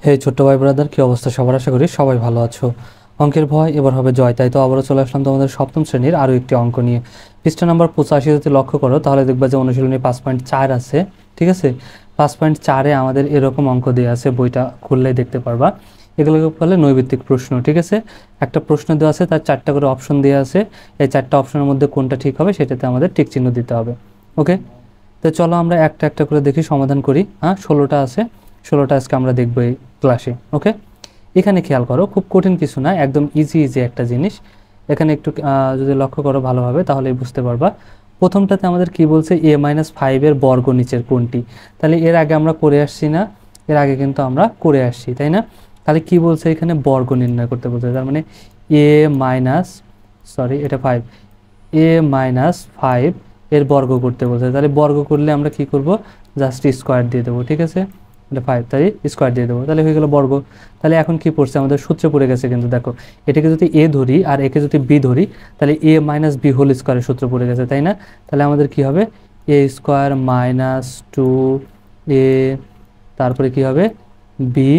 হে ছোট্ট ভাই ব্রাদার, কি অবস্থা সবার? আশা করি সবাই ভালো আছো। অঙ্কের ভয় এবার হবে জয়, তাই তো আবারও চলে আসলাম তোমাদের সপ্তম শ্রেণীর আরও একটি অঙ্ক নিয়ে। পৃষ্ঠা নাম্বার 85 যদি লক্ষ্য করো তাহলে দেখবা যে অনুশীলনী 5.4 আছে। ঠিক আছে, 5.4-এ আমাদের এরকম অঙ্ক দেওয়া আছে, বইটা খুললেই দেখতে পারবা। এগুলোকে বলে নৈর্ব্যক্তিক প্রশ্ন। ঠিক আছে, একটা প্রশ্ন দেওয়া আছে, তার 4টা করে অপশন দেওয়া আছে। এই 4টা অপশনের মধ্যে কোনটা ঠিক হবে সেটাতে আমাদের টিক চিহ্ন দিতে হবে। ওকে, তো চলো আমরা একটা একটা করে দেখি, সমাধান করি। হ্যাঁ, 16টা আছে, 16টা আজকে আমরা দেখবো এই ক্লাসে। ওকে, এখানে খেয়াল করো, খুব কঠিন কিছু না, একদম ইজি ইজি একটা জিনিস। এখানে একটু যদি লক্ষ্য করো ভালোভাবে তাহলেই বুঝতে পারবা। প্রথমটাতে আমাদের কি বলছে, a-5-এর বর্গ নিচের কোনটি। তাহলে এর আগে আমরা করে আসছি না, এর আগে কিন্তু আমরা করে আসছি, তাই না? তাহলে কি বলছে, এখানে বর্গ নির্ণয় করতে বলছে। তার মানে এটা 5, a-5 এর বর্গ করতে বলছে। তাহলে বর্গ করলে আমরা কি করব, জাস্ট স্কোয়ার দিয়ে দেবো। ঠিক আছে, এটা 5, তাই স্কোয়ার দিয়ে দেবো, তাহলে হয়ে গেল বর্গ। তাহলে এখন কি পড়ছে, আমাদের সূত্রে পড়ে গেছে কিন্তু। দেখো, এটাকে যদি এ ধরি আর একে যদি বি ধরি, তাহলে a-b হোল স্কোয়ারের সূত্র পড়ে গেছে, তাই না? তাহলে আমাদের কি হবে, a স্কোয়ার মাইনাস 2a, তারপরে কি হবে বি,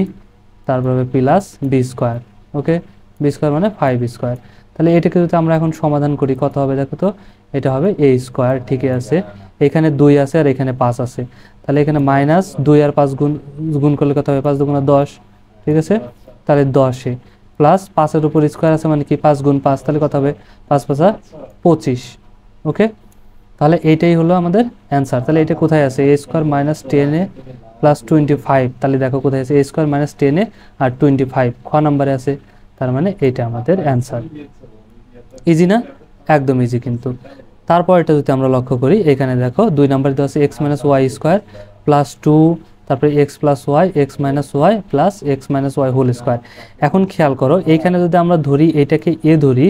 তারপরে হবে প্লাস বি স্কোয়ার। ওকে, বি স্কোয়ার মানে 5 স্কোয়ার। তাহলে এটাকে যদি আমরা এখন সমাধান করি কত হবে দেখো তো, এটা হবে a স্কোয়ার। ঠিকই আছে, এখানে 2 আছে আর এখানে 5 আছে। তাহলে এখানে মাইনাস 2 আর 5 গুণ গুণ করলে কত হবে, 5 2 10। ঠিক আছে, তাহলে 10-এ প্লাস 5-এর উপর স্কোয়ার আছে মানে কি 5 গুণ 5, তাহলে কত হবে 5 5 25। ওকে, তাহলে এইটাই হলো আমাদের অ্যান্সার। তাহলে এটা কোথায় আছে, a square minus 10a plus 25। তাহলে দেখো কোথায় আছে, a স্কোয়ার মাইনাস 10a আর 25 খ নাম্বারে আছে। তার মানে এইটা আমাদের অ্যান্সার। ইজি না? একদম ইজি কিন্তু। তারপর এটা যদি আমরা লক্ষ্য করি, এখানে দেখো 2 নাম্বার দেওয়া আছে x minus Y square plus 2, তারপরে x plus y, x minus y plus x minus y whole square. এখন খেয়াল করো, এইখানে যদি আমরা ধরি এইটাকে এ ধরি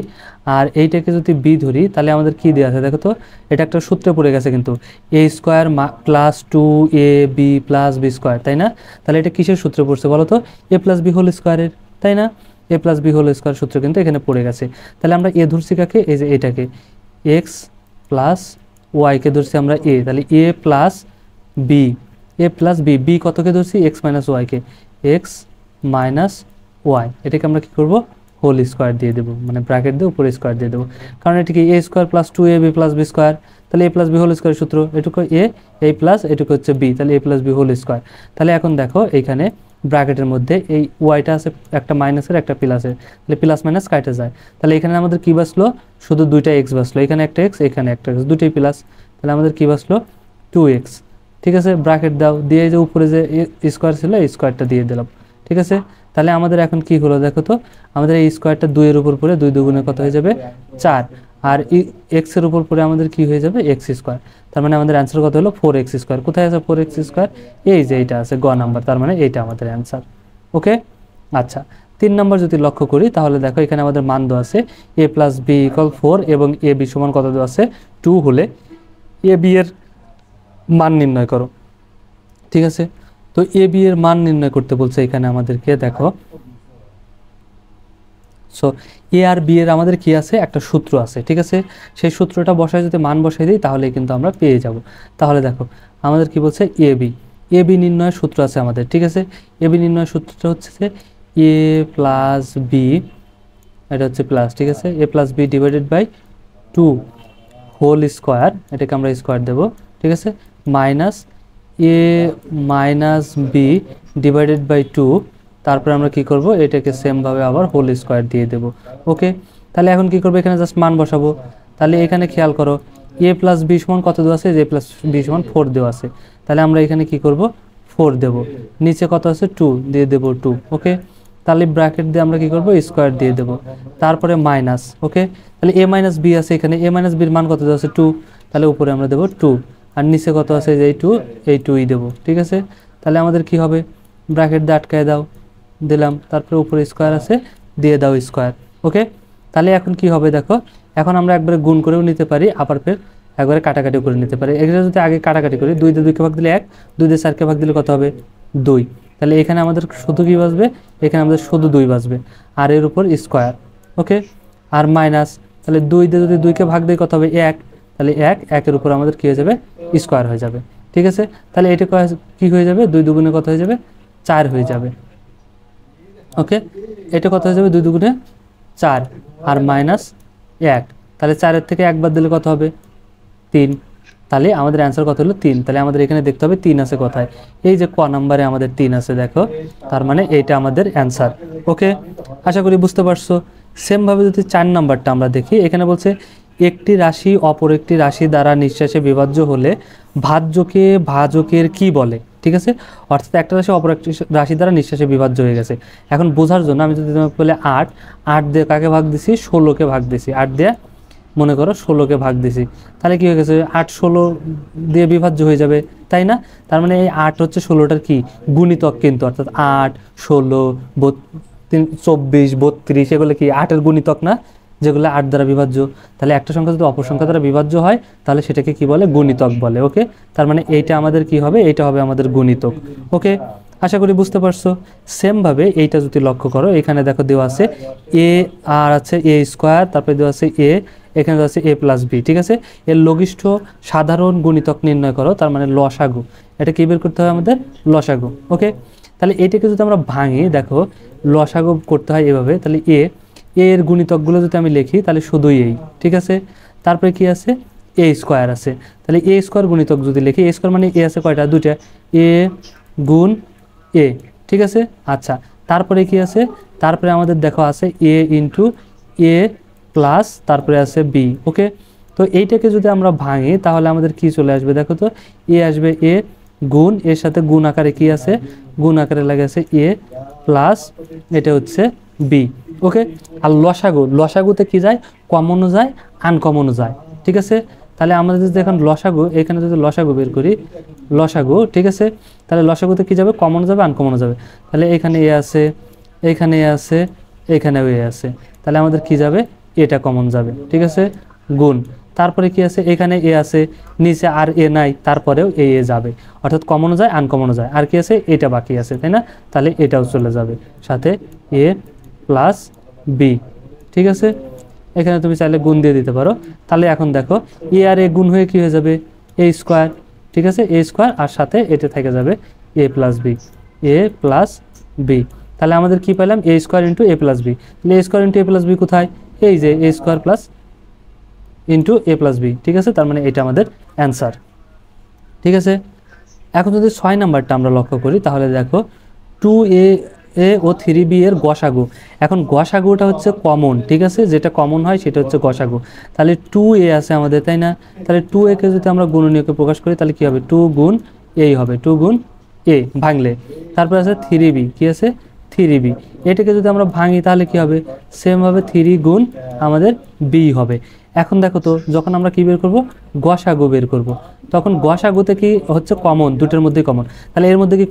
আর এইটাকে যদি বি ধরি, তাহলে আমাদের কি দেওয়া আছে দেখো তো, এটা একটা সূত্রে পড়ে গেছে কিন্তু, A square plus 2ab plus B square, তাই না? তাহলে এটা কিসের সূত্রে পড়ছে বলো তো, এ প্লাস বি হোল স্কোয়ারের, তাই না? এ প্লাস বি হোল স্কোয়ার সূত্র কিন্তু এখানে পড়ে গেছে। তাহলে আমরা এ ধরছি কাকে, এই যে এটাকে এক্স প্লাস ওয়াইকে ধরছি আমরা এ, তাহলে A plus B, A plus B, B কতকে ধরছি, এক্স মাইনাস ওয়াইকে, এক্স মাইনাস ওয়াই, এটাকে আমরা কি করব, হোল স্কোয়ার দিয়ে দেবো, মানে ব্র্যাকেট দিয়ে উপরে স্কোয়ার দিয়ে দেবো। কারণ এটিকে A square plus 2ab plus B square, তাহলে A plus B whole square সূত্র, এটুকু এ প্লাস এটুকু হচ্ছে বি, তাহলে A plus B whole square. তাহলে এখন দেখো এইখানে ব্র্যাকেটের মধ্যে এই ওয়াইটা আছে, একটা মাইনাসের একটা প্লাসের, তাহলে প্লাস মাইনাস কাটা যায়। তাহলে এখানে আমাদের কি বাসলো, শুধু দুইটা এক্স বাসলো, এখানে একটা এক্স এখানে একটা এক্স, দুটোই প্লাস। তাহলে আমাদের কি বাসলো, 2x। ঠিক আছে, ব্র্যাকেট দাও, দিয়ে যে উপরে যে স্কোয়ার ছিল এই স্কোয়ারটা দিয়ে দিলাম। ঠিক আছে, তাহলে আমাদের এখন কি হলো দেখো তো, আমাদের এই স্কোয়ারটা 2 এর উপর পড়ে 2 দুগুণে কত হয়ে যাবে, 4। আর এক্স এর উপর পড়ে আমাদের কি হয়ে যাবে, এক্স স্কোয়ার। তার মানে আমাদের অ্যান্সার কত হলো, 4x স্কোয়ার। কোথায় আছে 4x স্কোয়ার, এই যে এইটা আছে গ নাম্বার, তার মানে এইটা আমাদের অ্যান্সার। ওকে, আচ্ছা 3 নম্বর যদি লক্ষ্য করি তাহলে দেখো এখানে আমাদের মান দেওয়া আছে a প্লাস বি ইকুয়াল 4 এবং এ বি সমান কত দেওয়া আছে 2 হলে এ বি এর মান নির্ণয় করো। ঠিক আছে, তো এ বি এর মান নির্ণয় করতে বলছে এখানে আমাদেরকে। দেখো, সো এ আর বি এর আমাদের কি আছে, একটা সূত্র আছে। ঠিক আছে, সেই সূত্রটা বসায় যদি মান বসাই দিই তাহলে কিন্তু আমরা পেয়ে যাব। তাহলে দেখো আমাদের কি বলছে, এ বি নির্ণয়ের সূত্র আছে আমাদের। ঠিক আছে, এ বি নির্ণয়ের সূত্রটা হচ্ছে যে এ প্লাস বি, এটা হচ্ছে প্লাস, ঠিক আছে, A plus B divided by 2 whole square, এটাকে আমরা স্কোয়ার দেবো। ঠিক আছে, minus A minus B divided by 2, তারপরে আমরা কি করব, এটাকে সেমভাবে আবার হোল স্কোয়ার দিয়ে দেব। ওকে, তাহলে এখন কি করবো, এখানে জাস্ট মান বসাবো। তাহলে এখানে খেয়াল করো, এ প্লাস বি সমান কত দেওয়া আছে, এ প্লাস বি সমান 4 দেওয়া আছে। তাহলে আমরা এখানে কি করব, 4 দেব, নিচে কত আছে 2 দিয়ে দেবো 2। ওকে, তাহলে ব্র্যাকেট দিয়ে আমরা কি করব, স্কোয়ার দিয়ে দেব, তারপরে মাইনাস। ওকে, তাহলে এ মাইনাস বি আছে, এখানে এ মাইনাস বির মান কত দেওয়া আছে 2, তাহলে উপরে আমরা দেবো 2 আর নিচে কত আছে যে এই 2ই দেবো। ঠিক আছে, তাহলে আমাদের কি হবে, ব্র্যাকেট দিয়ে আটকায় দাও, দিলাম, তারপরে উপরে স্কোয়ার আছে দিয়ে দাও স্কোয়ার। ওকে, তাহলে এখন কি হবে দেখো, এখন আমরা একবারে গুণ করেও নিতে পারি, আবার ফের একবারে কাটাকাটি করে নিতে পারি। এখানে যদি আগে কাটাকাটি করি, 2 দিয়ে 2কে ভাগ দিলে 1, 2 দিয়ে 4কে ভাগ দিলে কত হবে 2, তাহলে এখানে আমাদের শুধু কি বাঁচবে, এখানে আমাদের শুধু 2 বাঁচবে আর এর উপর স্কোয়ার। ওকে, আর মাইনাস, তাহলে 2 দিয়ে যদি 2কে ভাগ দিই কত হবে 1, তাহলে 1 এর উপর আমাদের কি হয়ে যাবে, স্কোয়ার হয়ে যাবে। ঠিক আছে, তাহলে এটা কি হয়ে যাবে, 2 দুগুণে কত হয়ে যাবে 4 হয়ে যাবে। ওকে, এটা কত হয়ে যাবে 2 দুগুণে 4 আর মাইনাস 1, তাহলে 4-এর থেকে 1 বাদ দিলে কত হবে 3, তাহলে আমাদের অ্যান্সার কত হলো 3। তাহলে আমাদের এখানে দেখতে হবে 3 আছে কোথায়, এই যে ক নাম্বারে আমাদের 3 আছে দেখো, তার মানে এইটা আমাদের অ্যান্সার। ওকে, আশা করি বুঝতে পারছো। সেমভাবে যদি 4 নাম্বারটা আমরা দেখি, এখানে বলছে একটি রাশি অপর একটি রাশি দ্বারা নিঃশেষে বিভাজ্য হলে ভাজ্যকে ভাজকের কি বলে, ঠিক আছে। অর্থাৎ একটা রাশি অপর একটি রাশি দ্বারা নিঃশেষে বিভাজ্য হয়ে গেছে। এখন বোঝার জন্য আমি যদি তোমাকে বলে 8 দিয়ে কাকে ভাগ দিছি, 16কে ভাগ দিছি, 8 দিয়ে মনে করো 16কে ভাগ দিছি, তাহলে কি হয়ে গেছে 8 16 দিয়ে বিভাজ্য হয়ে যাবে, তাই না। তার মানে এই 8 হচ্ছে 16টার কি গুণিতক, কিন্তু অর্থাৎ 8 16 24 32 এগুলো কি 8-এর গুণিতক না, যেগুলো 8 দ্বারা বিভাজ্য। তাহলে একটা সংখ্যা যদি অপর সংখ্যা দ্বারা বিভাজ্য হয় তাহলে সেটাকে কি বলে, গুণিতক বলে। ওকে, তার মানে এইটা আমাদের কি হবে, এইটা হবে আমাদের গুণিতক। ওকে, আশা করি বুঝতে পারছো। সেমভাবে এইটা যদি লক্ষ্য করো, এখানে দেখো দেওয়া আছে এ আর আছে এ স্কোয়ার, তারপরে দেওয়া আছে এ, এখানে দেওয়া আছে এ প্লাস বি, ঠিক আছে। এর লঘিষ্ঠ সাধারণ গুণিতক নির্ণয় করো, তার মানে লসাগু। এটা কি বের করতে হবে আমাদের, লসাগু। ওকে, তাহলে এটাকে যদি আমরা ভাঙি, দেখো লসাগু করতে হয় এভাবে, তাহলে এর গুণিতকগুলো যদি আমি লিখি তাহলে শুধুই এই, ঠিক আছে। তারপরে কি আছে, এ স্কোয়ার আছে, তাহলে এ স্কোয়ার গুণিতক যদি লিখি, এ স্কোয়ার মানে এ আছে কয়টা, 2টা, এ গুণ এ, ঠিক আছে। আচ্ছা, তারপরে কি আছে, তারপরে আমাদের দেখো আছে এ ইন্টু এ প্লাস তারপরে আছে বি। ওকে, তো এইটাকে যদি আমরা ভাঙি তাহলে আমাদের কি চলে আসবে, দেখো তো এ আসবে এ গুণ এর সাথে গুণ আকারে কি আছে, গুণ আকারে লাগে আছে এ প্লাস এটা হচ্ছে বি। ওকে, আর লসাগুতে কি যায়, কমনও যায় আনকমনও যায়, ঠিক আছে। তাহলে আমাদের যদি এখন লসাগু, এখানে যদি লসাগু বের করি, লসাগু, ঠিক আছে, তাহলে লসাগুতে কি যাবে, কমন যাবে আনকমনও যাবে। তাহলে এখানে এ আছে, এখানে এ আছে, এখানেও এ আছে, তাহলে আমাদের কি যাবে, এটা কমন যাবে, ঠিক আছে, গুণ তারপরে কি আছে, এখানে এ আছে, নিচে আর এ নাই, তারপরেও এ যাবে, অর্থাৎ কমনও যায় আনকমনও যায়। আর কি আছে, এটা বাকি আছে, তাই না, তাহলে এটাও চলে যাবে সাথে এ প্লাস বি, ঠিক আছে। এখানে তুমি চাইলে গুণ দিয়ে দিতে পারো। তাহলে এখন দেখো এ আর এ গুণ হয়ে কি হয়ে যাবে, এ স্কোয়ার, ঠিক আছে, এ স্কোয়ার, আর সাথে এটা থেকে যাবে এ plus B, A plus B. তাহলে আমাদের কি পেলাম, এ স্কোয়ার ইন্টু এ প্লাস বি। তাহলে এ স্কোয়ার ইন্টু এ প্লাস বি কোথায়, এই যে এ স্কোয়ার প্লাস ইন্টু এ প্লাস বি, ঠিক আছে। তার মানে এটা আমাদের অ্যান্সার, ঠিক আছে। এখন যদি 6 নাম্বারটা আমরা লক্ষ্য করি, তাহলে দেখো 2a ও 3b এর গসাগু। এখন গসাগুটা হচ্ছে কমন, ঠিক আছে, যেটা কমন হয় সেটা হচ্ছে গসাগু। তাহলে 2a আছে আমাদের, তাই না, তাহলে 2a কে যদি আমরা গুণনীয়কে প্রকাশ করি তাহলে কি হবে, 2 গুণ এই হবে, 2 গুণ এ ভাঙলে, তারপর আছে 3b, কি আছে 3b। এটাকে যদি আমরা ভাঙি তাহলে কি হবে, সেমভাবে 3 গুণ আমাদের বি হবে। এখন দেখো তো, যখন আমরা কি বের করব, গসাগু বের করব, তখন গসাগুতে কি হচ্ছে, কমন, দুটোর মধ্যেই কমন। তাহলে এর মধ্যে কি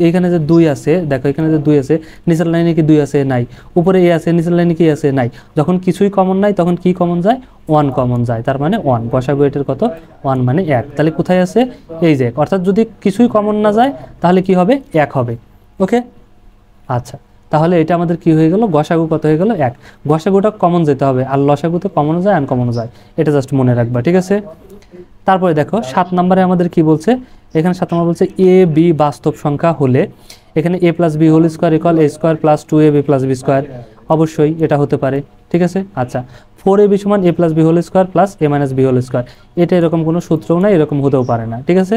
এইখানে যে 2 আছে, দেখো এখানে যে 2 আছে, নিচের লাইনে কি 2 আছে, নাই, উপরে এ আছে, নিচের লাইনে কি আছে, নাই। যখন কিছুই কমন নাই তখন কি কমন যায়, 1 কমন যায়, তার মানে 1, গসাগু এটার কত, 1 মানে 1। তাহলে কোথায় আছে, এই যে, অর্থাৎ যদি কিছুই কমন না যায় তাহলে কি হবে, 1 হবে। ওকে, আচ্ছা, তাহলে এটা আমাদের কি হয়ে গেল, গসাগু কত হয়ে গেল, 1। গসাগুটা কমন যেতে হবে, আর লসাগুতে কমনও যায় আনকমনও যায়, এটা জাস্ট মনে রাখবা, ঠিক আছে। তারপরে দেখো 7 নম্বরে আমাদের কি বলছে, এখানে 7 নম্বর বলছে এ বি বাস্তব সংখ্যা হলে, এখানে A plus B whole square equal A square plus 2ab plus B square, অবশ্যই এটা হতে পারে, ঠিক আছে। আচ্ছা, 4ab সমান A plus B whole square plus A minus B whole square, এটা এরকম কোনো সূত্রও নাই, এরকম হতেও পারে না, ঠিক আছে।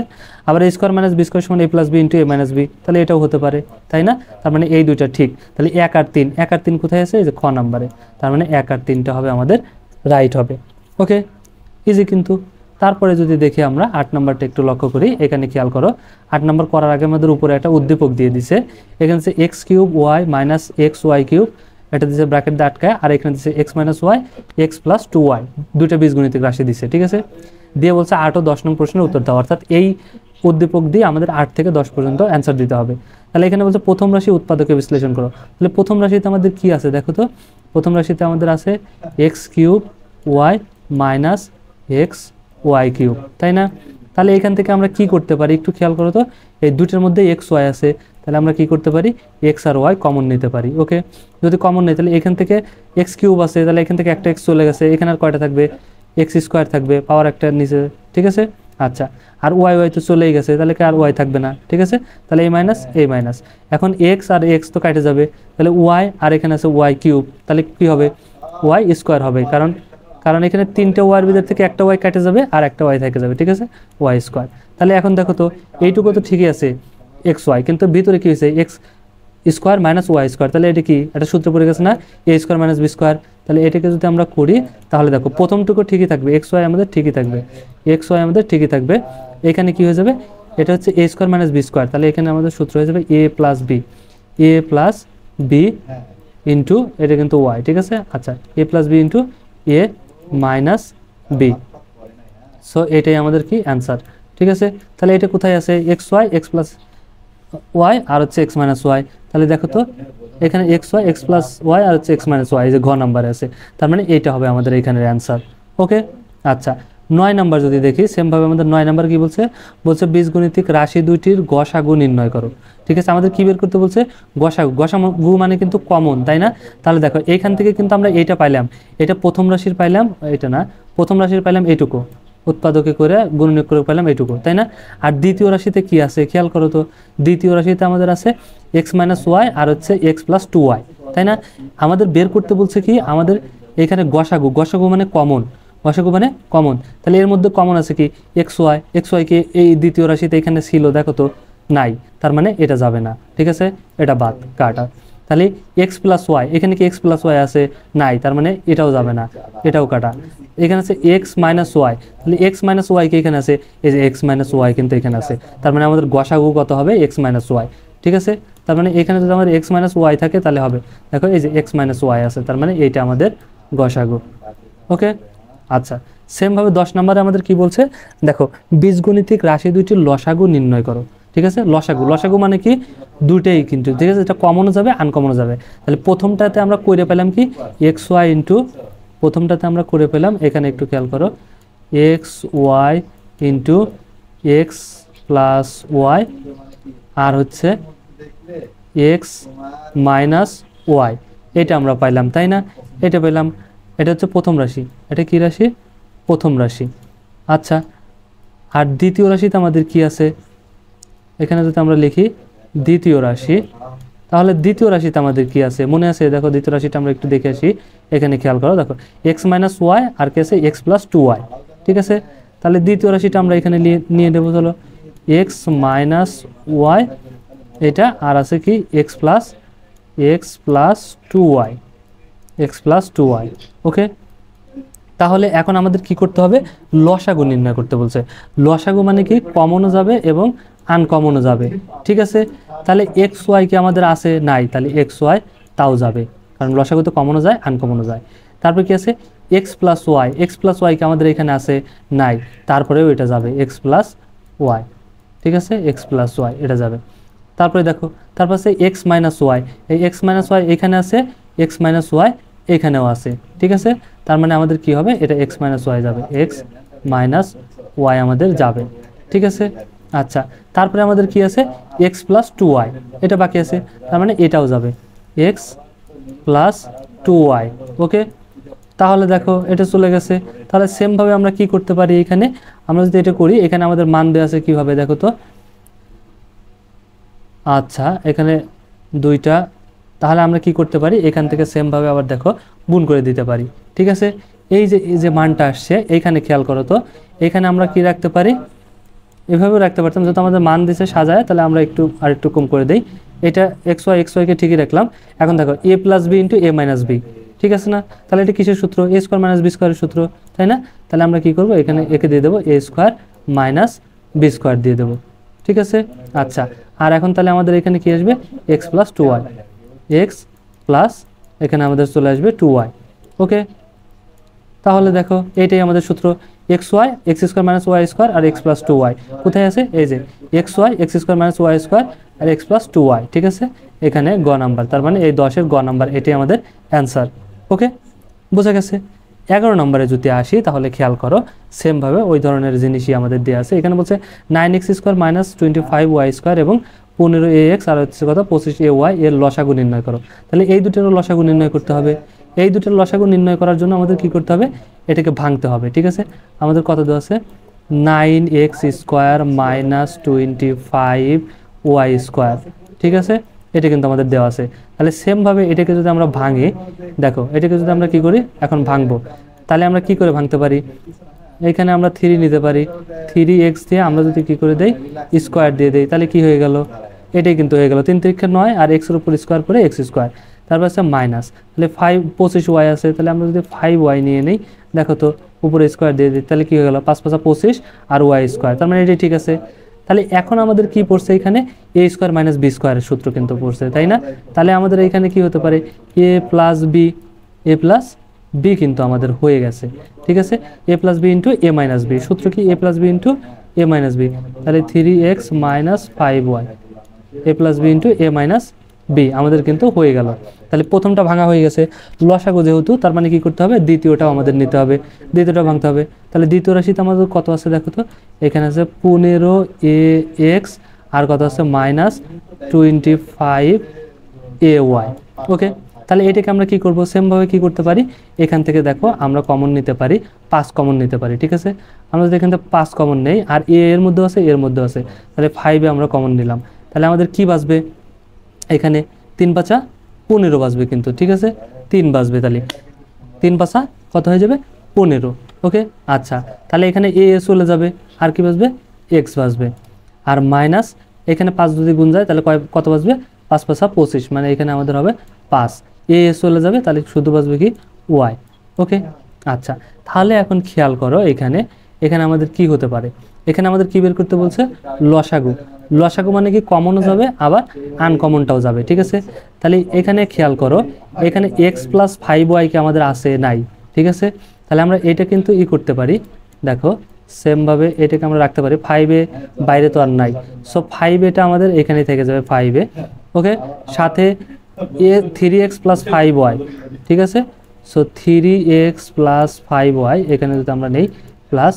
আবার এ স্কোয়ার মাইনাস বি স্কোয়ার সমান A plus B into A minus B, তাহলে এটাও হতে পারে, তাই না। তার মানে এই দুইটা ঠিক। তাহলে 1 আর 3, 1 আর 3 কোথায় আছে, এই যে খ নাম্বারে, তার মানে 1 আর 3টা হবে আমাদের রাইট হবে। ওকে, ইজি কিন্তু। তারপরে যদি দেখি আমরা 8 নাম্বারটা একটু লক্ষ্য করি, এখানে খেয়াল করো, 8 নাম্বার করার আগে আমাদের উপরে একটা উদ্দীপক দিয়ে দিছে, এখানে হচ্ছে x cube y minus x y cube, এটা দিচ্ছে ব্র্যাকেট দিয়ে আটকায়, আর এখানে দিচ্ছে x minus y x plus 2y, দুইটা বীজগণিতিক রাশি দিচ্ছে, ঠিক আছে। দিয়ে বলছে 8 ও 10 নং প্রশ্নের উত্তর দাও, অর্থাৎ এই উদ্দীপক দিয়ে আমাদের 8 থেকে 10 পর্যন্ত অ্যান্সার দিতে হবে। তাহলে এখানে বলছে প্রথম রাশি উৎপাদকে বিশ্লেষণ করো। তাহলে প্রথম রাশিতে আমাদের কি আছে, দেখো তো, প্রথম রাশিতে আমাদের আছে x cube y minus x y cube, তাই না। তাহলে এখান থেকে আমরা কি করতে পারি, একটু খেয়াল করো তো, এই দুটোর মধ্যে এক্স ওয়াই আছে, তাহলে আমরা কি করতে পারি, এক্স আর ওয়াই কমন নিতে পারি। ওকে, যদি কমন নেই তাহলে এখান থেকে এক্স কিউব আছে, তাহলে এখান থেকে একটা এক্স চলে গেছে, এখানে আর কয়টা থাকবে, এক্স স্কোয়ার থাকবে, পাওয়ার একটা নিচে, ঠিক আছে। আচ্ছা, আর ওয়াই ওয়াই তো চলেই গেছে, তাহলে কি আর ওয়াই থাকবে না, ঠিক আছে। তাহলে এ মাইনাস এ মাইনাস, এখন এক্স আর এক্স তো কাটে যাবে, তাহলে ওয়াই আর এখানে আছে ওয়াই কিউব, তাহলে কি হবে ওয়াই স্কোয়ার হবে, কারণ কারণ এখানে তিনটে ওয়াইয়ের ভিতর থেকে একটা ওয়াই কেটে যাবে আর একটা ওয়াই থেকে যাবে, ঠিক আছে, ওয়াই স্কোয়ার। তাহলে এখন দেখো তো এইটুকু তো ঠিকই আছে এক্স ওয়াই, কিন্তু ভিতরে কি হয়েছে x square minus Y square, তাহলে এটা কি একটা সূত্র পড়ে গেছে না, A square minus B square. তাহলে এটাকে যদি আমরা করি তাহলে দেখো প্রথমটুকু ঠিকই থাকবে, এক্স ওয়াই আমাদের ঠিকই থাকবে, এক্স ওয়াই আমাদের ঠিকই থাকবে। এখানে কি হয়ে যাবে, এটা হচ্ছে এ স্কোয়ার মাইনাস বি স্কোয়ার, তাহলে এখানে আমাদের সূত্র হয়ে যাবে এ প্লাস বি ইন্টু এটা কিন্তু ওয়াই, ঠিক আছে। আচ্ছা, এ plus B into A minus B, so এটাই আমাদের কি অ্যান্সার, ঠিক আছে। তাহলে এটা কোথায় আছে, X Y x plus Y আর হচ্ছে এক্স মাইনাস ওয়াই, তাহলে দেখো তো এখানে X Y x plus Y আর হচ্ছে এক্স মাইনাস ওয়াই, যে ঘ নাম্বারে আছে, তার মানে এইটা হবে আমাদের এখানের অ্যান্সার। ওকে, আচ্ছা 9 নাম্বার যদি দেখি, সেমভাবে আমাদের 9 নাম্বার কি বলছে, বলছে বীজগণিতিক রাশি দুইটির গসাগু নির্ণয় করো, ঠিক আছে। আমাদের কি বের করতে বলছে, গসাগু, গসাগু মানে কিন্তু কমন, তাই না। তাহলে দেখো এইখান থেকে কিন্তু আমরা এইটা পাইলাম, এটা প্রথম রাশির পাইলাম, এটা না, প্রথম রাশির পাইলাম এইটুকু, উৎপাদকে করে গুণনীয়ক করে পেলাম এইটুকু, তাই না। আর দ্বিতীয় রাশিতে কি আছে খেয়াল করো তো, দ্বিতীয় রাশিতে আমাদের আছে এক্স মাইনাস ওয়াই আর হচ্ছে এক্স প্লাস টু ওয়াই, তাই না। আমাদের বের করতে বলছে কি, আমাদের এখানে গসাগু, গসাগু মানে কমন, গসাগু মানে কমন, তাহলে এর মধ্যে কমন আছে কি এক্স ওয়াই কে এই দ্বিতীয় রাশিতে এখানে ছিল, দেখো তো নাই, তার মানে এটা যাবে না, ঠিক আছে, এটা বাদ কাটা। তাহলে এক্স প্লাস ওয়াই, এখানে কি এক্স প্লাস ওয়াই আছে, নাই, তার মানে এটাও যাবে না, এটাও কাটা। এখানে আছে এক্স মাইনাস ওয়াই, তাহলে এক্স মাইনাস ওয়াই কে এখানে আছে, এই যে এক্স মাইনাস ওয়াই কিন্তু এখানে আছে, তার মানে আমাদের গসাগু কত হবে এক্স মাইনাস ওয়াই, ঠিক আছে। তার মানে এখানে যদি আমাদের এক্স মাইনাস ওয়াই থাকে তাহলে হবে, দেখো এই যে এক্স মাইনাস ওয়াই আছে, তার মানে এইটা আমাদের গসাগু। ওকে, আচ্ছা সেমভাবে 10 নম্বরে আমাদের কি বলছে, দেখো বীজগণিতিক রাশি দুইটির লসাগু নির্ণয় করো, ঠিক আছে। লসাগু, লসাগু মানে কি দুইটাই কিন্তু, ঠিক আছে, এটা কমনও যাবে আনকমনও যাবে। তাহলে প্রথমটাতে আমরা করে পেলাম কি এক্স ওয়াই ইন্টু, প্রথমটাতে আমরা করে পেলাম, এখানে একটু খেয়াল করো, X Y into X plus Y আর হচ্ছে এক্স মাইনাস ওয়াই, এটা আমরা পাইলাম, তাই না, এটা পেলাম। এটা হচ্ছে প্রথম রাশি, এটা কি রাশি, প্রথম রাশি। আচ্ছা, আর দ্বিতীয় রাশিতে আমাদের কি আছে, এখানে যদি আমরা লিখি দ্বিতীয় রাশি, তাহলে দ্বিতীয় রাশিতে আমাদের কি আছে মনে আছে, দেখো দ্বিতীয় রাশিটা আমরা একটু দেখে আসি, এখানে খেয়াল করো, দেখো এক্স মাইনাস ওয়াই আর কি আছে এক্স প্লাস টু ওয়াই, ঠিক আছে। তাহলে দ্বিতীয় রাশিটা আমরা এখানে নিয়ে নেবো, চলো এক্স মাইনাস ওয়াই এটা, আর আছে কি X plus two Y, x plus two Y. Okay, তাহলে এখন আমাদের কি করতে হবে, লসাগু নির্ণয় করতে বলছে। লসাগু মানে কি কমনও যাবে এবং আনকমনও যাবে, ঠিক আছে। তাহলে এক্স ওয়াই কি আমাদের আছে, নাই, তাহলে এক্স ওয়াই তাও যাবে, কারণ লসাগু তো কমনও যায় আনকমনও যায়। তারপর কি আছে এক্স প্লাস ওয়াই কি আমাদের এখানে আছে, নাই, তারপরেও এটা যাবে এক্স প্লাস ওয়াই, ঠিক আছে, এক্স প্লাস ওয়াই এটা যাবে। তারপরে দেখো, তারপর আছে এক্স মাইনাস ওয়াই, এই এক্স মাইনাস ওয়াই এখানে আছে, এক্স মাইনাস ওয়াই এখানেও আছে, ঠিক আছে। তার মানে আমাদের কি হবে, এটা এক্স মাইনাস ওয়াই যাবে, এক্স মাইনাস ওয়াই আমাদের যাবে, ঠিক আছে। আচ্ছা, তারপরে আমাদের কি আছে এক্স প্লাস টু ওয়াই, এটা বাকি আছে, তার মানে এটাও যাবে x plus two Y. Okay, তাহলে দেখো এটা চলে গেছে। তাহলে সেমভাবে আমরা কি করতে পারি, এখানে আমরা যদি এটা করি, এখানে আমাদের মান দেওয়া আছে কীভাবে দেখো তো। আচ্ছা, এখানে দুইটা, তাহলে আমরা কি করতে পারি, এখান থেকে সেমভাবে আবার দেখো গুণ করে দিতে পারি, ঠিক আছে। এই যে মানটা আসছে এইখানে খেয়াল করো তো, এখানে আমরা কি রাখতে পারি, এভাবেও রাখতে পারতাম, যেহেতু আমাদের মান দিছে সাজায়, তাহলে আমরা আরেকটু কম করে দিই, এটা এক্স ওয়াইকে ঠিকই রাখলাম। এখন দেখো এ plus B into A minus B, ঠিক আছে না, তাহলে এটা কিসের সূত্র, এ স্কোয়ার মাইনাস বি স্কোয়ারের সূত্র, তাই না। তাহলে আমরা কি করব, এখানে একে দিয়ে দেবো এ স্কোয়ার মাইনাস বি স্কোয়ার দিয়ে দেবো, ঠিক আছে। আচ্ছা, আর এখন তাহলে আমাদের এখানে কি আসবে x plus two Y, x plus এখানে আমাদের চলে আসবে টু ওয়াই। ওকে, তাহলে দেখো এইটাই আমাদের সূত্র, X square minus Y square আর এক্স প্লাস টু ওয়াই কোথায় আছে, এই যে X square minus Y square আর এক্স প্লাস টু ওয়াই, ঠিক আছে, এখানে গ নাম্বার, তার মানে এই 10-এর গ নাম্বার, এটাই আমাদের অ্যান্সার। ওকে, বোঝা গেছে। 11 নম্বরে যদি আসি, তাহলে খেয়াল করো সেমভাবে ওই ধরনের জিনিসই আমাদের দেওয়া আছে। এখানে বলছে 9x square minus 25y square এবং 15ax আর হচ্ছে কথা 25ay এর লসাগু নির্ণয় করো। তাহলে এই দুটোর লসাগু নির্ণয় করতে হবে। এই দুটোর লসাগু নির্ণয় করার জন্য আমাদের কি করতে হবে, এটাকে ভাঙতে হবে, ঠিক আছে। আমাদের কত দেওয়া আছে, 9x² মাইনাস 25y², ঠিক আছে, এটা কিন্তু আমাদের দেওয়া আছে। তাহলে সেমভাবে এটাকে যদি আমরা ভাঙি, দেখো এটাকে যদি আমরা কি করি এখন ভাঙবো, তাহলে আমরা কি করে ভাঙতে পারি, এখানে আমরা 3 নিতে পারি, 3x দিয়ে আমরা যদি কি করে দেই স্কোয়ার দিয়ে দেই, তাহলে কি হয়ে গেল, এটাই কিন্তু হয়ে গেল 3 3 9 আর x এর উপর স্কোয়ার করে x², তারপর আছে মাইনাস, তাহলে 25y আছে, তাহলে আমরা যদি 5y নিয়ে নিই, দেখো তো উপরে স্কোয়ার দিয়ে দিই, তাহলে কি হয়ে গেল 5 5 25 আর y², তার মানে এটাই ঠিক আছে। তাহলে এখন আমাদের কি পড়ছে এখানে a² মাইনাস b² এর সূত্র কিন্তু পড়ছে, তাই না? তাহলে আমাদের এখানে কি হতে পারে a প্লাস বি কিন্তু আমাদের হয়ে গেছে, ঠিক আছে, a plus B into A minus B, সূত্র কি a plus B into A minus B, তাহলে 3x minus 5y a plus B into A minus B আমাদের কিন্তু হয়ে গেল। তাহলে প্রথমটা ভাঙা হয়ে গেছে, লসাগু যেহেতু, তার মানে কি করতে হবে দ্বিতীয়টাও আমাদের নিতে হবে, দ্বিতীয়টা ভাঙতে হবে। তাহলে দ্বিতীয় রাশিতে আমাদের কত আছে দেখো তো, এখানে আছে 15ax আর কত আছে মাইনাস 25ay। ওকে, তাহলে এটাকে আমরা কি করব, সেমভাবে কি করতে পারি, এখান থেকে দেখো আমরা কমন নিতে পারি, 5 কমন নিতে পারি, ঠিক আছে। আমরা যদি এখান থেকে 5 কমন নেই, আর এর মধ্যে আছে এর মধ্যে আছে, তাহলে 5 আমরা কমন নিলাম, তাহলে আমাদের কি বাঁচবে এখানে 3 5 15 বাঁচবে কিন্তু, ঠিক আছে, 3 বাঁচবে, তাহলে 3 5 কত হয়ে যাবে 15। ওকে, আচ্ছা, তাহলে এখানে এ চলে যাবে, আর কি বাঁচবে এক্স বাঁচবে, আর মাইনাস এখানে 5 যদি গুণ যায় তাহলে কত বাঁচবে 5 5 25, মানে এখানে আমাদের হবে 5, এ চলে যাবে, তাহলে শুধু বাঁচবে কি ওয়াই। ওকে, আচ্ছা, তাহলে এখন খেয়াল করো এখানে আমাদের কি হতে পারে, এখানে আমাদের কি বের করতে বলছে লসাগু, লসাগু মানে কি কমনও যাবে আবার আনকমনটাও যাবে, ঠিক আছে। তাহলে এখানে খেয়াল করো এখানে x প্লাস 5y কে আমাদের আসে নাই, ঠিক আছে, তাহলে আমরা এটা কিন্তু করতে পারি, দেখো সেমভাবে এটাকে আমরা রাখতে পারি, 5 বাইরে তো আর নাই, সো 5 এটা আমাদের এখানে থেকে যাবে 5। ওকে, সাথে 3x প্লাস 5y, ঠিক আছে, সো 3x প্লাস 5y এখানে যদি আমরা নেই প্লাস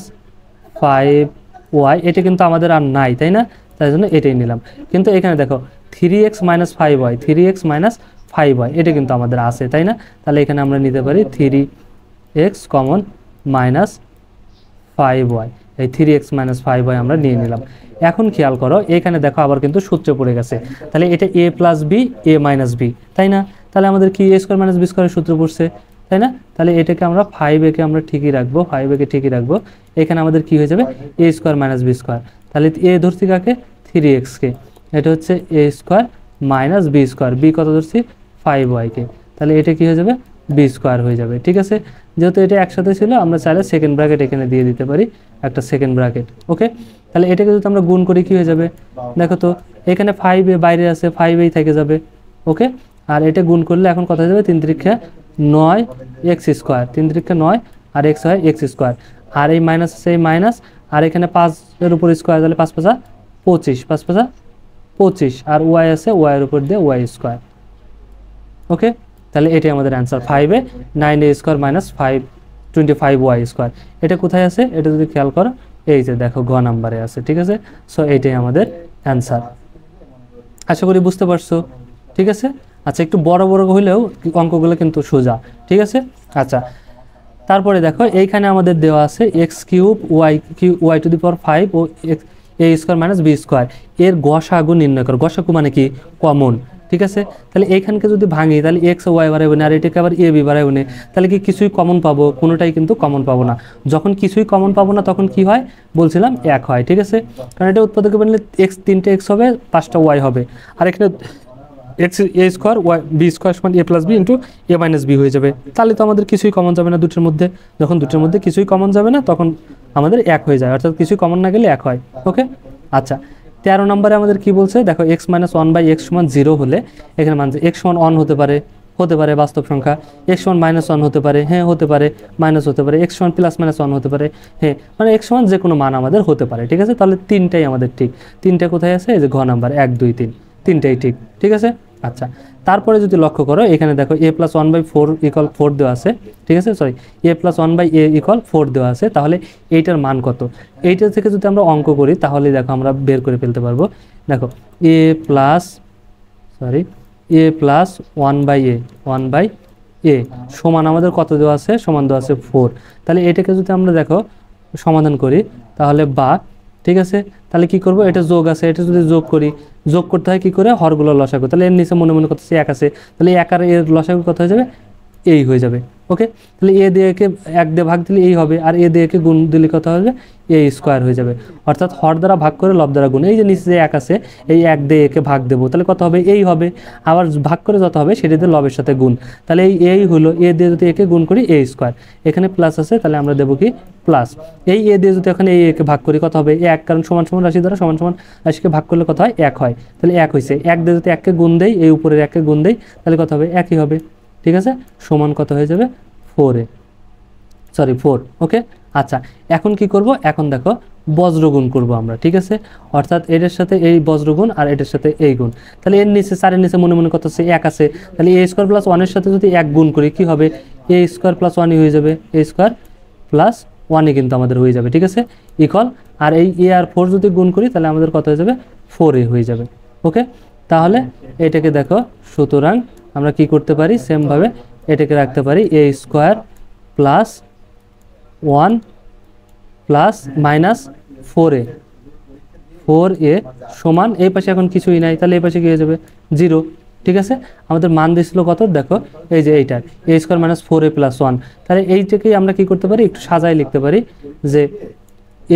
5y, এটা কিন্তু আমাদের আর নাই, তাই না, তাই জন্য এটাই নিলাম। কিন্তু এখানে দেখো 3x minus 5y, 3x minus 5y এটা কিন্তু আমাদের আছে, তাই না, তাহলে এখানে আমরা নিতে পারি 3x কমন মাইনাস 5y, এই 3x মাইনাস 5y আমরা নিয়ে নিলাম। এখন খেয়াল করো এখানে দেখো আবার কিন্তু সূত্রে পড়ে গেছে, তাহলে এটা a plus B A minus B, তাই না, তাহলে আমাদের কি a² মাইনাস b² সূত্র পড়ছে, তাই না, তাহলে এটাকে আমরা 5a কে আমরা ঠিকই রাখবো, 5a কে ঠিকই রাখবো, এখানে আমাদের কি হয়ে যাবে a² মাইনাস b², তাহলে a ধরছি কাকে 3x কে, এটা হচ্ছে a² মাইনাস b², b কত ধরছি 5y কে, তাহলে এটা কি হয়ে যাবে b² হয়ে যাবে, ঠিক আছে। যেহেতু এটা একসাথে ছিল আমরা চাইলে সেকেন্ড ব্র্যাকেট এখানে দিয়ে দিতে পারি, একটা সেকেন্ড ব্র্যাকেট। ওকে, তাহলে এটাকে যদি আমরা গুণ করি কি হয়ে যাবে, দেখো তো এখানে 5a বাইরে আছে, 5a থেকে যাবে। ওকে, আর এটা গুণ করলে এখন কত হয়ে যাবে 3 3 9 x², 3 3 9 আর x হয় x², আর এই মাইনাস আছে এই মাইনাস, আর এখানে 5 এর উপর স্কোয়ার, তাহলে 5 5 25, 5 5 25, আর y আছে y এর উপর দিয়ে y²। ওকে, তাহলে এটাই আমাদের answer 5a 9a² minus 25y²। এটা কোথায় আছে, এটা যদি খেয়াল করো এই যে দেখো গ নাম্বারে আছে, ঠিক আছে, সো এইটাই আমাদের অ্যান্সার। আশা করি বুঝতে পারছো, ঠিক আছে। আচ্ছা, একটু বড় বড় হইলেও অঙ্কগুলো কিন্তু সোজা, ঠিক আছে। আচ্ছা, তারপরে দেখো এইখানে আমাদের দেওয়া আছে x³ y to the power 5 ও a² মাইনাস b², এর গসাগু নির্ণয় করো। গসাগু মানে কি কমন, ঠিক আছে। তাহলে এইখানকে যদি ভাঙি তাহলে x ও y বাড়াইব না, আর এটাকে আবার a b বাড়াইব না, তাহলে কি কিছুই কমন পাবো, কোনোটাই কিন্তু কমন পাবো না। যখন কিছুই কমন পাবো না তখন কি হয় বলছিলাম 1 হয়, ঠিক আছে, কারণ এটা উৎপাদকে বানলে তিনটে x হবে 5টা y হবে, আর এখানে x a² y b² সমান a plus B into a minus B হয়ে যাবে, তাহলে তো আমাদের কিছুই কমন যাবে না দুটোর মধ্যে। যখন দুটোর মধ্যে কিছুই কমন যাবে না তখন আমাদের 1 হয়ে যায়, অর্থাৎ কিছুই কমন না গেলে 1 হয়। ওকে, আচ্ছা, 13 নম্বরে আমাদের কি বলছে দেখো, x মাইনাস 1/x সমান 0 হলে এখানে মানছে x সমান 1 হতে পারে বাস্তব সংখ্যা, x সমান মাইনাস 1 হতে পারে, হ্যাঁ হতে পারে, মাইনাস হতে পারে, x সমান প্লাস মাইনাস 1 হতে পারে, হ্যাঁ, মানে x সমান যে কোনো মান আমাদের হতে পারে, ঠিক আছে। তাহলে তিনটাই আমাদের ঠিক, তিনটা কোথায় আছে এই যে ঘ নাম্বার 1 2 3, তিনটাই ঠিক, ঠিক আছে। আচ্ছা, তারপরে যদি লক্ষ্য করো এখানে দেখো a প্লাস 1/4 ইকুয়াল 4 দেওয়া আছে, ঠিক আছে, sorry a plus 1/a equal 4 দেওয়া আছে, তাহলে এইটার মান কত, এইটার থেকে যদি আমরা অঙ্ক করি তাহলে দেখো আমরা বের করে ফেলতে পারবো। দেখো a প্লাস 1/a সমান আমাদের কত দেওয়া আছে, সমান দেওয়া আছে 4, তাহলে এটাকে যদি আমরা দেখো সমাধান করি তাহলে বা, ঠিক আছে, তাহলে কি করব, এটা যোগ আছে, এটা যদি যোগ করি, যোগ করতে হয় কি করে, হরগুলো লসাগু, তাহলে এর নিচে মনে মনে করতেছি 1 আছে, তাহলে 1 আর এর লসাগু কত হয়ে যাবে, এই হয়ে যাবে। ওকে, তাহলে এ দিয়ে একে 1 দিয়ে ভাগ দিলে এই হবে, আর এ দিয়ে একে গুণ দিলে কত হবে, এ স্কোয়ার হয়ে যাবে। অর্থাৎ হর দ্বারা ভাগ করে লব দ্বারা গুণ, এই যে নিচে যে 1 আছে, এই 1 দিয়ে একে ভাগ দেবো, তাহলে কত হবে, এই হবে, আবার ভাগ করে যত হবে সেটা দিয়ে লবের সাথে গুণ, তাহলে এই হলো, এ দিয়ে যদি একে গুণ করি এ স্কোয়ার, এখানে প্লাস আছে, তাহলে আমরা দেবো কি প্লাস, এই এ দিয়ে যদি এখানে এই একে ভাগ করি কত হবে, 1, কারণ সমান সমান রাশি দ্বারা সমান সমান রাশিকে ভাগ করলে কত হয়, 1 হয়, তাহলে 1 হয়েছে, 1 দিয়ে যদি 1কে গুণ দেই, এই উপরের 1কে গুণ দেই, তাহলে কত হবে, 1ই হবে, ঠিক আছে, সমান কত হয়ে যাবে, 4। ওকে, আচ্ছা, এখন কি করব, এখন দেখো বজ্রগুণ করব আমরা, ঠিক আছে, অর্থাৎ এটার সাথে এই বজ্রগুণ আর এটার সাথে এই গুণ, তাহলে এর নিচে 4 এর নিচে মনে মনে কত আছে, 1 আছে, তাহলে a স্কোয়ার প্লাস 1 এর সাথে যদি 1 গুণ করি কি হবে, a স্কোয়ার প্লাস 1ই হয়ে যাবে, a স্কোয়ার প্লাস 1ই কিন্তু আমাদের হয়ে যাবে, ঠিক আছে, ইকুয়াল, আর এই a আর 4 যদি গুণ করি তাহলে আমাদের কত হয়ে যাবে, 4a হয়ে যাবে। ওকে, তাহলে এটাকে দেখো, সুতরাং আমরা কি করতে পারি, সেমভাবে এটাকে রাখতে পারি a square plus 1 plus minus 4a সমান, এই পাশে এখন কিছুই নাই, তাহলে এই পাশে কি হয়ে যাবে, 0, ঠিক আছে, আমাদের মান দিয়েছিল কত, দেখো এই যে এইটার a square minus 4a plus 1, তাহলে এইটাকেই আমরা কি করতে পারি, একটু সাজাই লিখতে পারি যে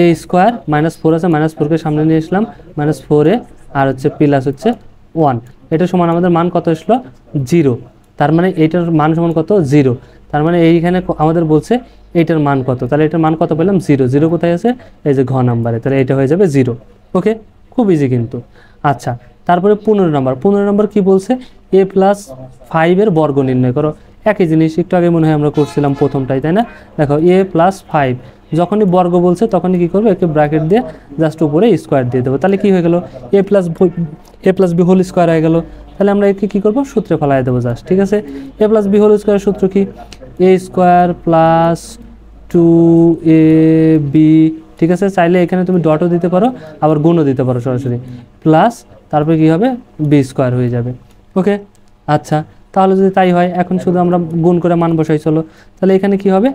a স্কোয়ার মাইনাস 4 আছে, মাইনাস 4কে সামনে নিয়ে আসলাম, মাইনাস 4a আর হচ্ছে প্লাস হচ্ছে 1, এটা সমান আমাদের মান কত আসলো, 0, তার মানে এইটার মান সমান কত, 0, তার মানে এইখানে আমাদের বলছে এইটার মান কত, তাহলে এটার মান কত পেলাম, 0, 0 কোথায় আছে, এই যে ঘ নাম্বারে, তাহলে এটা হয়ে যাবে 0। ওকে, খুব ইজি কিন্তু। আচ্ছা, তারপরে 15 নম্বর কি বলছে, a প্লাস 5 এর বর্গ নির্ণয় করো, একই জিনিস, একটু আগে মনে হয় আমরা করছিলাম প্রথমটাই, তাই না, দেখো a প্লাস 5, যখনই বর্গ বলছে তখনই কি করবো, একে ব্র্যাকেট দিয়ে জাস্ট উপরে স্কোয়ার দিয়ে দেবো, তাহলে কি হয়ে গেল, a plus b whole square হয়ে গেল, তাহলে আমরা একে কী করবো, সূত্রে ফেলাই দেবো জাস্ট, ঠিক আছে, a plus b whole square সূত্র কি, a স্কোয়ার প্লাস 2ab, ঠিক আছে, চাইলে এখানে তুমি ডটও দিতে পারো, আবার গুণও দিতে পারো সরাসরি, প্লাস তারপরে কি হবে, b স্কোয়ার হয়ে যাবে। ওকে, আচ্ছা, তাহলে যদি তাই হয়, এখন শুধু আমরা গুণ করে মান বসাই চলো, তাহলে এখানে কি হবে,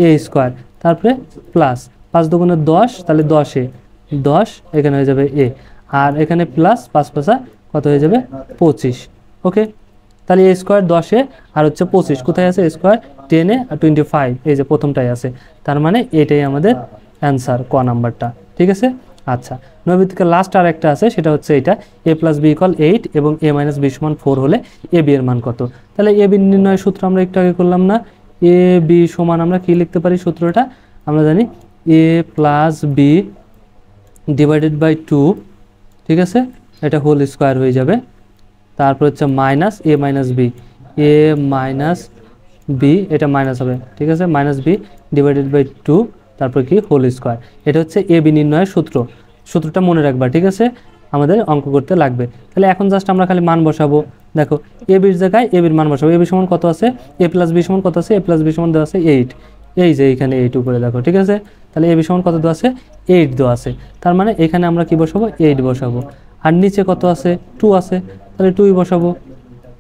a স্কোয়ার, তারপরে প্লাস 5 দুগুণে 10, তাহলে 10 এখানে হয়ে যাবে a, আর এখানে প্লাস 5 5 কত হয়ে যাবে, 25। ওকে, তাহলে a স্কোয়ার 10 আর হচ্ছে 25, কোথায় আছে, স্কোয়ার 10 আর 25, এই যে প্রথমটাই আছে, তার মানে এটাই আমাদের অ্যান্সার, ক নাম্বারটা, ঠিক আছে। আচ্ছা, 9 থেকে লাস্ট আর একটা আছে, সেটা হচ্ছে এটা, a প্লাস b ইকুয়াল 8 এবং a মাইনাস b সমান 4 হলে a b এর মান কত, তাহলে a b নির্ণয়ের সূত্র আমরা একটু আগে করলাম না, a b সমান আমরা কি লিখতে পারি, সূত্রটা আমরা জানি, a plus b divided by 2, ঠিক আছে, এটা হোল স্কোয়ার হয়ে যাবে, তারপর হচ্ছে মাইনাস a মাইনাস b, এটা মাইনাস হবে, ঠিক আছে, মাইনাস b ডিভাইডেড বাই 2, তারপর কি হোল স্কোয়ার, এটা হচ্ছে a b নির্ণয়ের সূত্রটা মনে রাখবা, ঠিক আছে, আমাদের অঙ্ক করতে লাগবে। তাহলে এখন জাস্ট আমরা খালি মান বসাবো, দেখো a b এর জায়গায় a b এর মান বসাবো, a b সমান কত আছে, a প্লাস b সমান কত আছে, a প্লাস b সমান দেওয়া আছে 8, এই যে এইখানে 8 উপরে দেখো, ঠিক আছে, তাহলে a b সমান কত দেওয়া আছে, 8 দেওয়া আছে, তার মানে এখানে আমরা কি বসাবো, 8 বসাবো, আর নিচে কত আছে, 2 আছে, তাহলে 2ই বসাবো,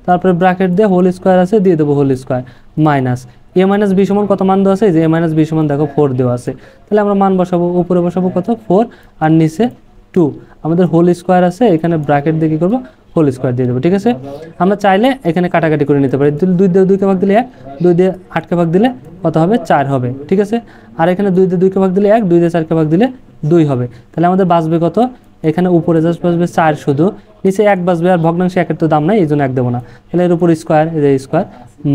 তারপরে ব্র্যাকেট দিয়ে হোল স্কোয়ার আছে, দিয়ে দেবো whole square, minus a minus b সমান কত মান দেওয়া আছে, যে a মাইনাস b সমান দেখো 4 দেওয়া আছে, তাহলে আমরা মান বসাবো, উপরে বসাবো কত, 4, আর নিচে 2, আমাদের হোল স্কোয়ার আছে, এখানে ব্র্যাকেট দিয়ে কী করবো, হোল স্কোয়ার দিয়ে দেবো, ঠিক আছে। আমরা চাইলে এখানে কাটাকাটি করে নিতে পারি, 2 দিয়ে 2কে ভাগ দিলে 1, 2 দিয়ে 8কে ভাগ দিলে কত হবে, 4 হবে, ঠিক আছে, আর এখানে 2 দিয়ে 2কে ভাগ দিলে 1, 2 দিয়ে 4কে ভাগ দিলে 2 হবে, তাহলে আমাদের বাঁচবে কত, এখানে উপরে জাস্ট বাঁচবে 4 শুধু, নিচে 1 বাঁচবে, আর ভগ্নাংশে 1-এর তো দাম নাই, এই জন্য 1 দেবো না, তাহলে এর উপর স্কোয়ার, এই যে স্কোয়ার,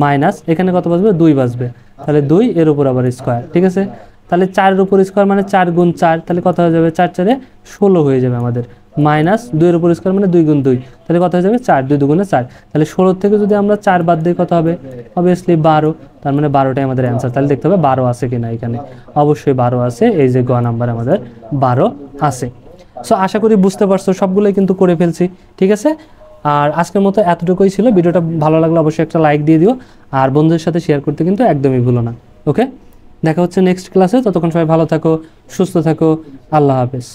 মাইনাস এখানে কত বাঁচবে, 2 বাঁচবে, তাহলে 2 এর উপর আবার স্কোয়ার, ঠিক আছে, তাহলে 4-এর উপর স্কোয়ার মানে 4 গুণ 4, তাহলে কত হয়ে যাবে, 4 4-এ 16 হয়ে যাবে আমাদের, মাইনাস 2 এর উপর স্কোয়ার মানে 2 গুণ 2, তাহলে কত হয়ে যাবে, 4, 2 দুগুণে 4, তাহলে 16 থেকে যদি আমরা 4 বাদ দিই কত হবে, অবভিয়াসলি 12, তার মানে 12টাই আমাদের অ্যান্সার। তাহলে দেখতে হবে 12 আছে কিনা, এখানে অবশ্যই 12 আছে, এই যে গ নাম্বার আমাদের 12 আছে। সো আশা করি বুঝতে পারছো, সবগুলোই কিন্তু করে ফেলছি, ঠিক আছে। আর আজকের মতো এতটুকুই ছিল, ভিডিওটা ভালো লাগলে অবশ্যই একটা লাইক দিয়ে দিও, আর বন্ধুদের সাথে শেয়ার করতে কিন্তু একদমই ভুলো না। ওকে, দেখা হচ্ছে নেক্সট ক্লাসে, ততক্ষণ সবাই ভালো থাকো, সুস্থ থাকো, আল্লাহ হাফেজ।